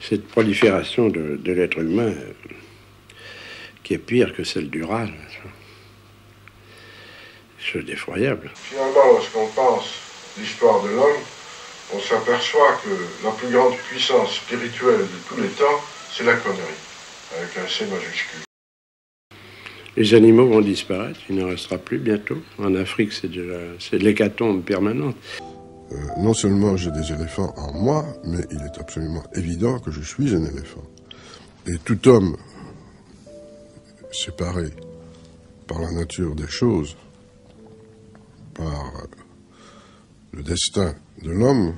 cette prolifération de l'être humain qui est pire que celle du rat. C'est effroyable. Finalement, lorsqu'on pense l'histoire de l'homme, on s'aperçoit que la plus grande puissance spirituelle de tous les temps, c'est la connerie, avec un C majuscule. Les animaux vont disparaître, il n'en restera plus bientôt. En Afrique, c'est l'hécatombe permanente. Non seulement j'ai des éléphants en moi, mais il est absolument évident que je suis un éléphant. Et tout homme séparé par la nature des choses, par le destin de l'homme,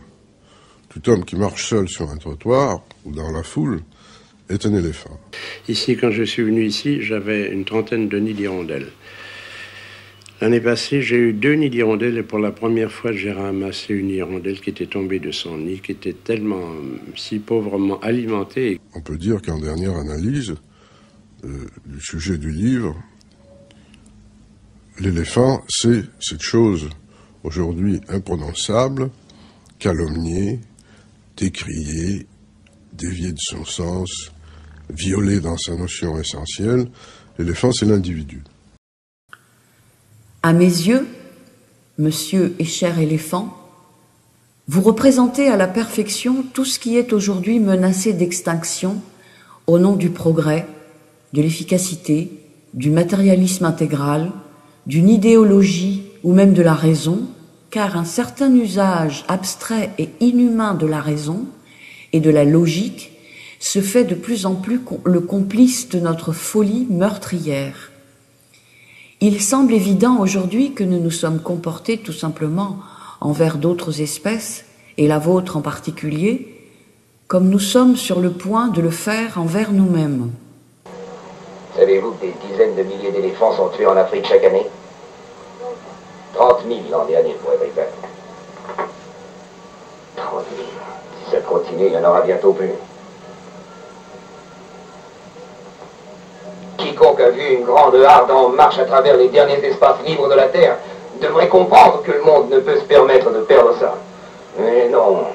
tout homme qui marche seul sur un trottoir ou dans la foule est un éléphant. Ici, quand je suis venu ici, j'avais une trentaine de nids d'hirondelles. L'année passée, j'ai eu 2 nids d'hirondelles et pour la première fois, j'ai ramassé une hirondelle qui était tombée de son nid, qui était tellement, si pauvrement alimentée. On peut dire qu'en dernière analyse du sujet du livre, l'éléphant, c'est cette chose aujourd'hui imprononçable, calomniée, décriée, déviée de son sens, violée dans sa notion essentielle. L'éléphant, c'est l'individu. À mes yeux, monsieur et cher éléphant, vous représentez à la perfection tout ce qui est aujourd'hui menacé d'extinction au nom du progrès, de l'efficacité, du matérialisme intégral, d'une idéologie ou même de la raison, car un certain usage abstrait et inhumain de la raison et de la logique se fait de plus en plus le complice de notre folie meurtrière. Il semble évident aujourd'hui que nous nous sommes comportés tout simplement envers d'autres espèces, et la vôtre en particulier, comme nous sommes sur le point de le faire envers nous-mêmes. Savez-vous que des dizaines de milliers d'éléphants sont tués en Afrique chaque année? 30 000 l'an dernier, pour être exact. 30 000. Si ça continue, il y en aura bientôt plus. Quiconque a vu une grande harde en marche à travers les derniers espaces libres de la Terre devrait comprendre que le monde ne peut se permettre de perdre ça. Mais non.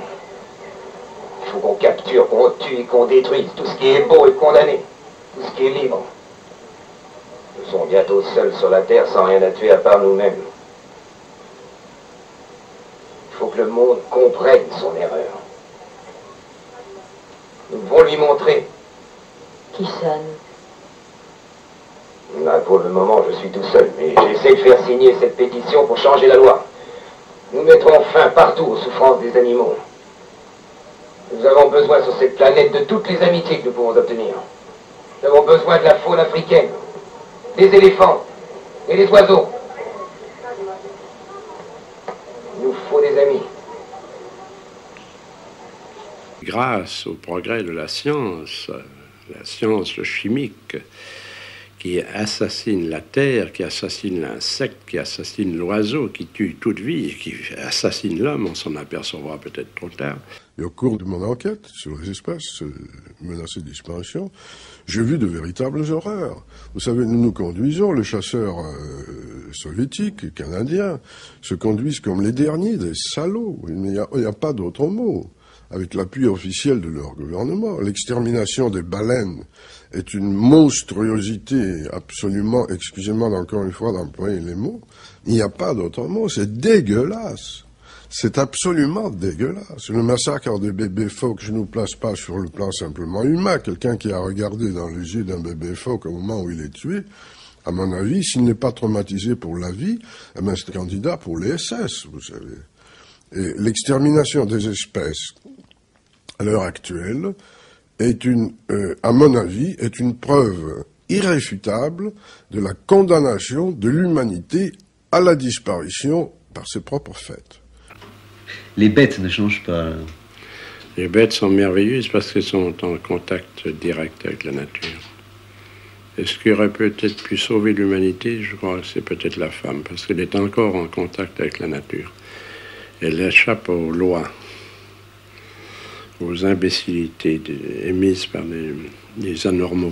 Il faut qu'on capture, qu'on tue et qu'on détruise tout ce qui est beau et condamné. Tout ce qui est libre. Nous sommes bientôt seuls sur la Terre sans rien à tuer à part nous-mêmes. Il faut que le monde comprenne son erreur. Nous devons lui montrer. Qui ça, Pour le moment, je suis tout seul, mais j'essaie de faire signer cette pétition pour changer la loi. Nous mettrons fin partout aux souffrances des animaux. Nous avons besoin sur cette planète de toutes les amitiés que nous pouvons obtenir. Nous avons besoin de la faune africaine, des éléphants et des oiseaux. Il nous faut des amis. Grâce au progrès de la science chimique, qui assassine la terre, qui assassine l'insecte, qui assassine l'oiseau, qui tue toute vie, et qui assassine l'homme, on s'en apercevra peut-être trop tard. Et au cours de mon enquête sur les espèces menacées de disparition, j'ai vu de véritables horreurs. Vous savez, nous nous conduisons, les chasseurs soviétiques, canadiens, se conduisent comme les derniers, des salauds. Il n'y a pas d'autre mot. Avec l'appui officiel de leur gouvernement. L'extermination des baleines est une monstruosité absolument, excusez-moi encore une fois d'employer les mots, il n'y a pas d'autre mot, c'est dégueulasse. C'est absolument dégueulasse. Le massacre des bébés phoques, je ne nous place pas sur le plan simplement humain. Quelqu'un qui a regardé dans les yeux d'un bébé phoque au moment où il est tué, à mon avis, s'il n'est pas traumatisé pour la vie, eh bien, c'est candidat pour les SS, vous savez. Et l'extermination des espèces, à l'heure actuelle, est à mon avis, est une preuve irréfutable de la condamnation de l'humanité à la disparition par ses propres faits. Les bêtes ne changent pas. Les bêtes sont merveilleuses parce qu'elles sont en contact direct avec la nature. Et ce qui aurait peut-être pu sauver l'humanité, je crois que c'est peut-être la femme, parce qu'elle est encore en contact avec la nature. Elle échappe aux lois, aux imbécilités émises par les anormaux.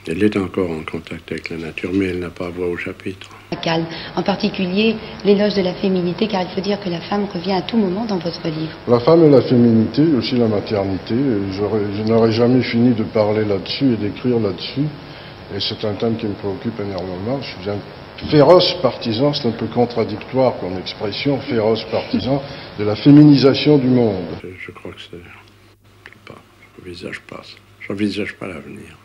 Elle est encore en contact avec la nature, mais elle n'a pas voix au chapitre. Calme, en particulier l'éloge de la féminité, car il faut dire que la femme revient à tout moment dans votre livre. La femme et la féminité, aussi la maternité, je n'aurais jamais fini de parler là-dessus et d'écrire là-dessus. Et c'est un thème qui me préoccupe énormément. Je suis un féroce partisan, c'est un peu contradictoire comme expression, féroce partisan de la féminisation du monde. Je crois que c'est pas, j'envisage pas ça. J'envisage pas l'avenir.